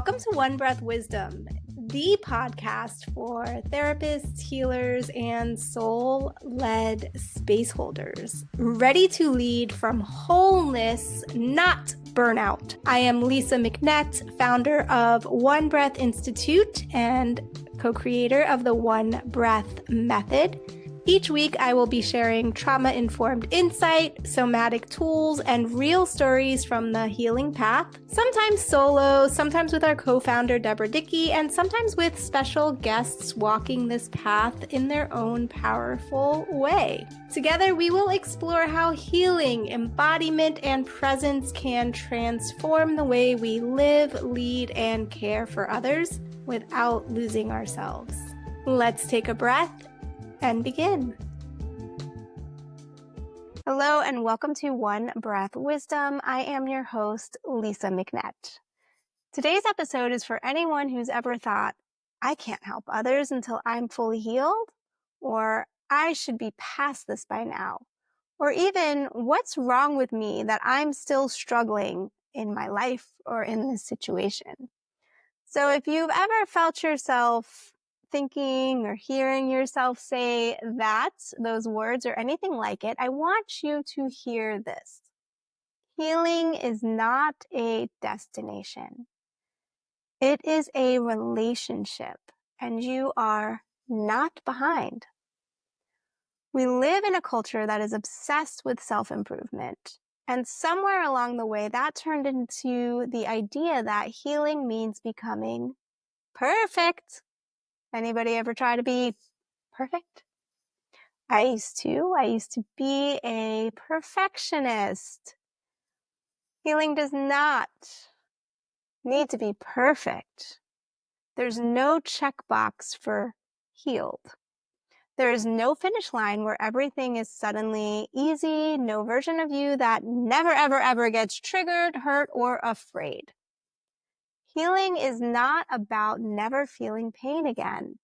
Welcome to One Breath Wisdom, the podcast for therapists, healers, and soul-led space holders, ready to lead from wholeness, not burnout. I am Lisa McNett, founder of One Breath Institute and co-creator of the One Breath Method. Each week, I will be sharing trauma-informed insight, somatic tools, and real stories from the healing path, sometimes solo, sometimes with our co-founder, Deborah Dickey, and sometimes with special guests walking this path in their own powerful way. Together, we will explore how healing, embodiment, and presence can transform the way we live, lead, and care for others without losing ourselves. Let's take a breath and begin. Hello and welcome to One Breath Wisdom. I am your host, Lisa McNett. Today's episode is for anyone who's ever thought, I can't help others until I'm fully healed, or I should be past this by now, or even what's wrong with me that I'm still struggling in my life or in this situation. So if you've ever felt yourself thinking or hearing yourself say those words or anything like it, I want you to hear this. Healing is not a destination. It is a relationship, and you are not behind. We live in a culture that is obsessed with self-improvement, and somewhere along the way that turned into the idea that healing means becoming perfect. Anybody ever try to be perfect? I used to be a perfectionist. Healing does not need to be perfect. There's no checkbox for healed. There is no finish line where everything is suddenly easy, no version of you that never, ever, ever gets triggered, hurt, or afraid. Healing is not about never feeling pain again.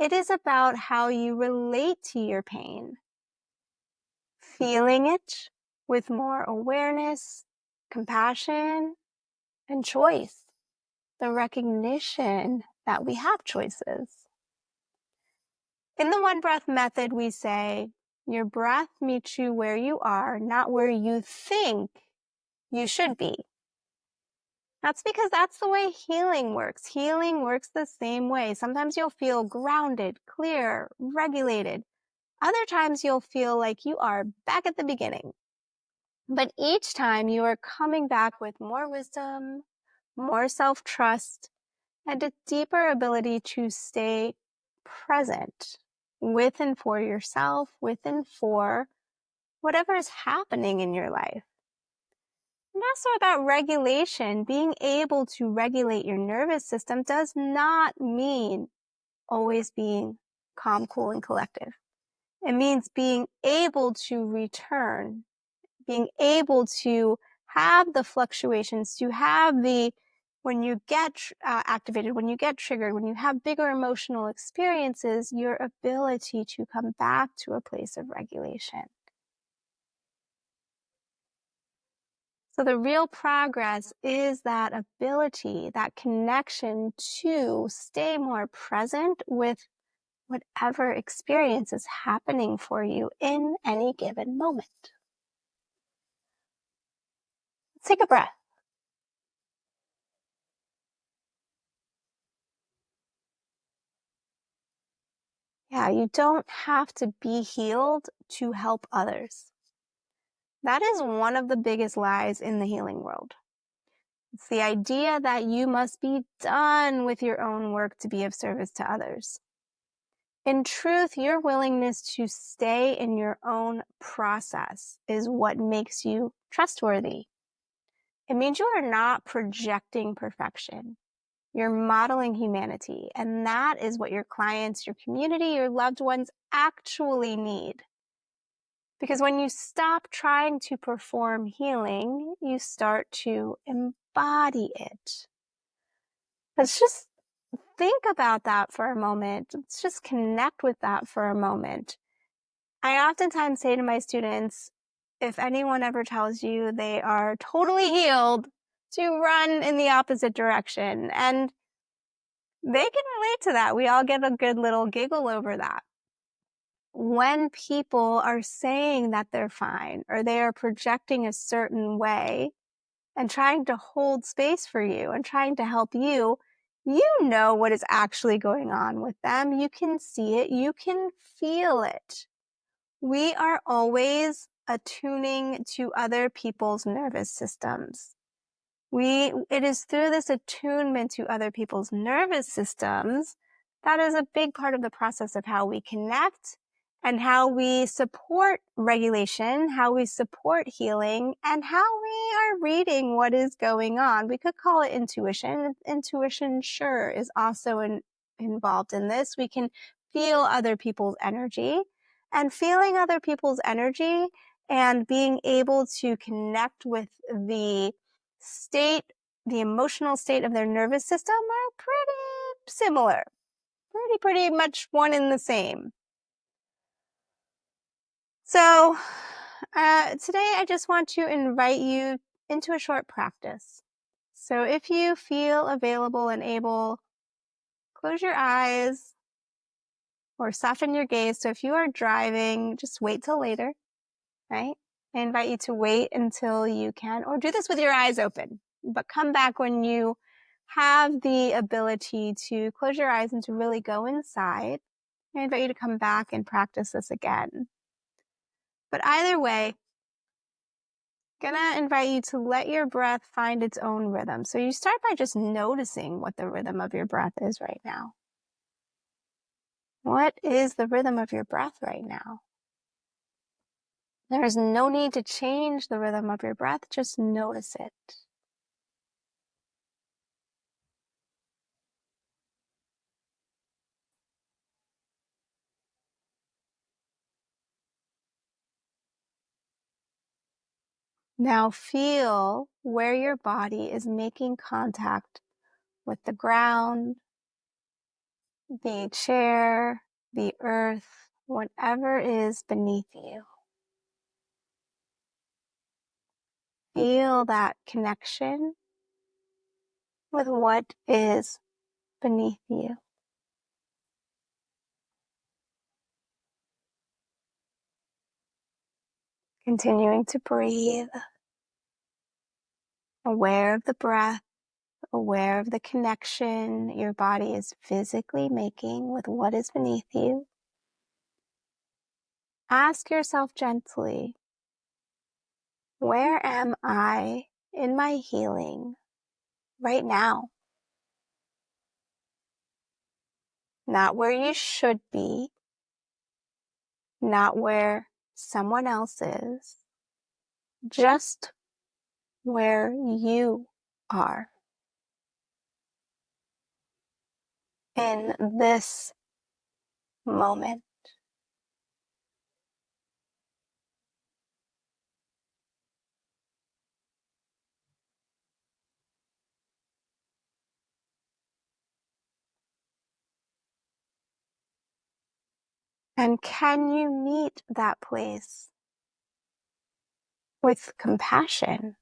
It is about how you relate to your pain. Feeling it with more awareness, compassion, and choice. The recognition that we have choices. In the One Breath Method, we say, your breath meets you where you are, not where you think you should be. That's because that's the way healing works. Healing works the same way. Sometimes you'll feel grounded, clear, regulated. Other times you'll feel like you are back at the beginning. But each time you are coming back with more wisdom, more self-trust, and a deeper ability to stay present with and for yourself, with and for whatever is happening in your life. And also about regulation. Being able to regulate your nervous system does not mean always being calm, cool, and collective. It means being able to return, being able to have the fluctuations, to have when you get activated, when you get triggered, when you have bigger emotional experiences, your ability to come back to a place of regulation. So the real progress is that ability, that connection to stay more present with whatever experience is happening for you in any given moment. Let's take a breath. Yeah, you don't have to be healed to help others. That is one of the biggest lies in the healing world. It's the idea that you must be done with your own work to be of service to others. In truth, your willingness to stay in your own process is what makes you trustworthy. It means you are not projecting perfection. You're modeling humanity, and that is what your clients, your community, your loved ones actually need. Because when you stop trying to perform healing, you start to embody it. Let's just think about that for a moment. Let's just connect with that for a moment. I oftentimes say to my students, if anyone ever tells you they are totally healed, to run in the opposite direction. And they can relate to that. We all get a good little giggle over that. When people are saying that they're fine or they are projecting a certain way and trying to hold space for you and trying to help you, you know what is actually going on with them. You can see it, you can feel it. We are always attuning to other people's nervous systems. It is through this attunement to other people's nervous systems that is a big part of the process of how we connect and how we support regulation, how we support healing, and how we are reading what is going on. We could call it intuition. Intuition, sure, is also involved in this. We can feel other people's energy, and feeling other people's energy and being able to connect with the emotional state of their nervous system are pretty similar, pretty much one and the same. So today I just want to invite you into a short practice. So if you feel available and able, close your eyes or soften your gaze. So if you are driving, just wait till later, right? I invite you to wait until you can, or do this with your eyes open, but come back when you have the ability to close your eyes and to really go inside. I invite you to come back and practice this again. But either way, gonna invite you to let your breath find its own rhythm. So you start by just noticing what the rhythm of your breath is right now. What is the rhythm of your breath right now? There is no need to change the rhythm of your breath, just notice it. Now feel where your body is making contact with the ground, the chair, the earth, whatever is beneath you. Feel that connection with what is beneath you. Continuing to breathe, aware of the breath, aware of the connection your body is physically making with what is beneath you. Ask yourself gently, where am I in my healing right now? Not where you should be, not where someone else is, just where you are in this moment. And can you meet that place with compassion?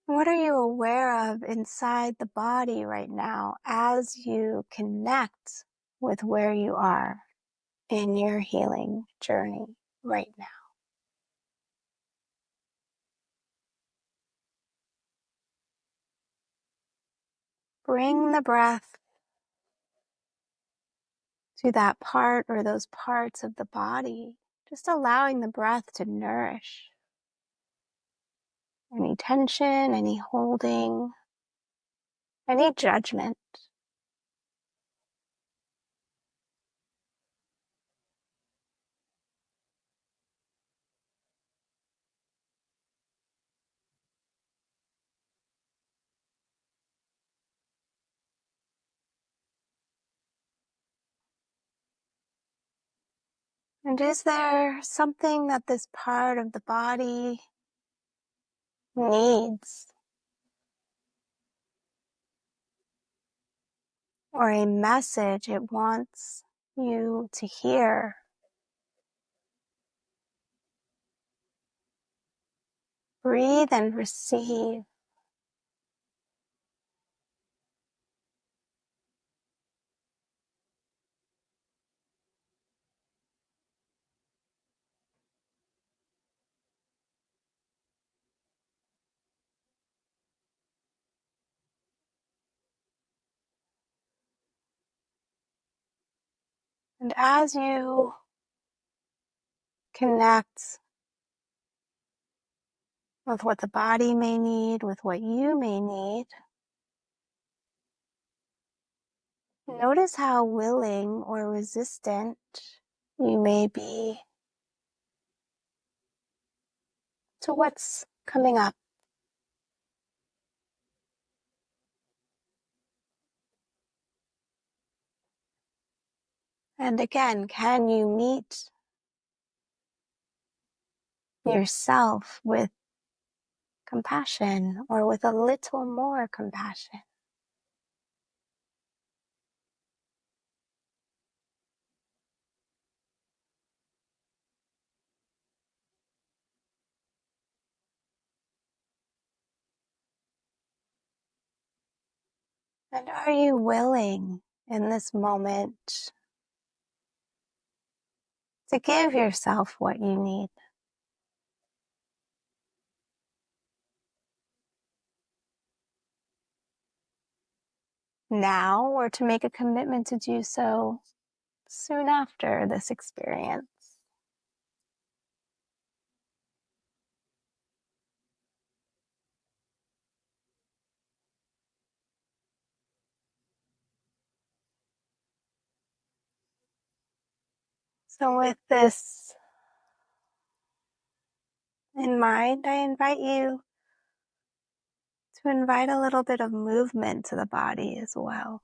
What are you aware of inside the body right now as you connect with where you are in your healing journey right now? Bring the breath to that part or those parts of the body, just allowing the breath to nourish any tension, any holding, any judgment. And is there something that this part of the body needs? Or a message it wants you to hear? Breathe and receive. And as you connect with what the body may need, with what you may need, notice how willing or resistant you may be to what's coming up. And again, can you meet yourself with compassion or with a little more compassion? And are you willing in this moment to give yourself what you need? Now, or to make a commitment to do so soon after this experience? So with this in mind, I invite you to invite a little bit of movement to the body as well.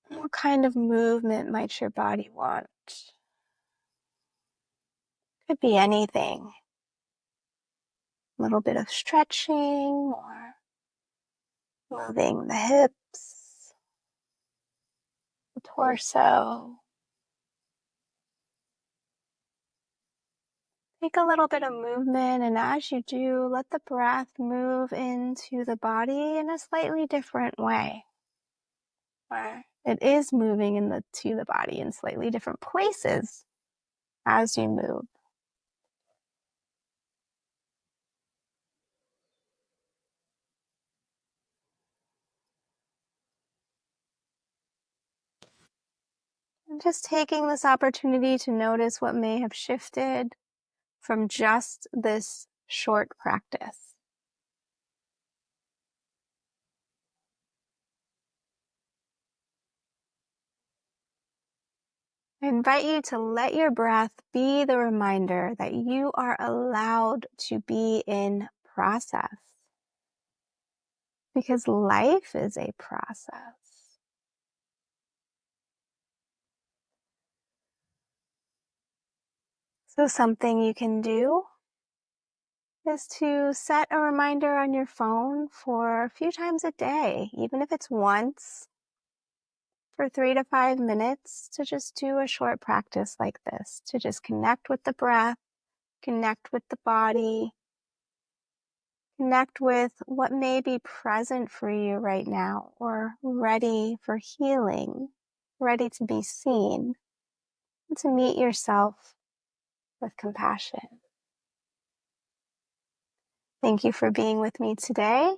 What kind of movement might your body want? Could be anything. A little bit of stretching or moving the hips, the torso. Take a little bit of movement, and as you do, let the breath move into the body in a slightly different way. Or it is moving to the body in slightly different places as you move. And just taking this opportunity to notice what may have shifted from just this short practice. I invite you to let your breath be the reminder that you are allowed to be in process. Because life is a process. So something you can do is to set a reminder on your phone for a few times a day, even if it's once, for 3 to 5 minutes, to just do a short practice like this, to just connect with the breath, connect with the body, connect with what may be present for you right now or ready for healing, ready to be seen, and to meet yourself with compassion. Thank you for being with me today.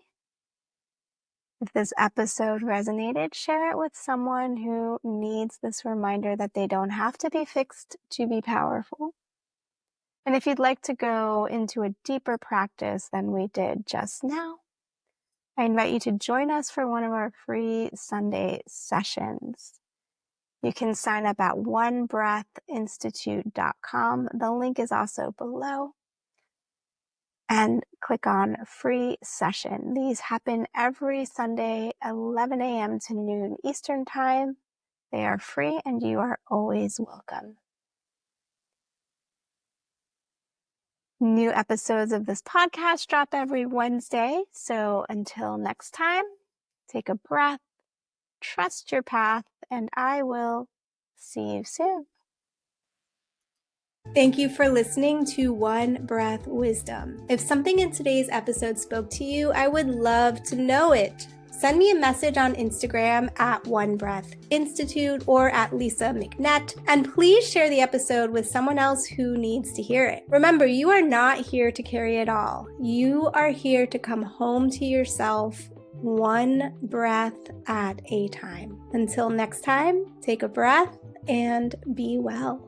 If this episode resonated, share it with someone who needs this reminder that they don't have to be fixed to be powerful. And if you'd like to go into a deeper practice than we did just now, I invite you to join us for one of our free Sunday sessions. You can sign up at onebreathinstitute.com. The link is also below. and click on free session. These happen every Sunday, 11 a.m. to noon Eastern Time. They are free and you are always welcome. New episodes of this podcast drop every Wednesday. So until next time, take a breath, trust your path, and I will see you soon. Thank you for listening to One Breath Wisdom. If something in today's episode spoke to you, I would love to know it. Send me a message on Instagram at One Breath Institute or at Lisa McNett, and please share the episode with someone else who needs to hear it. Remember, you are not here to carry it all. You are here to come home to yourself one breath at a time. Until next time, take a breath and be well.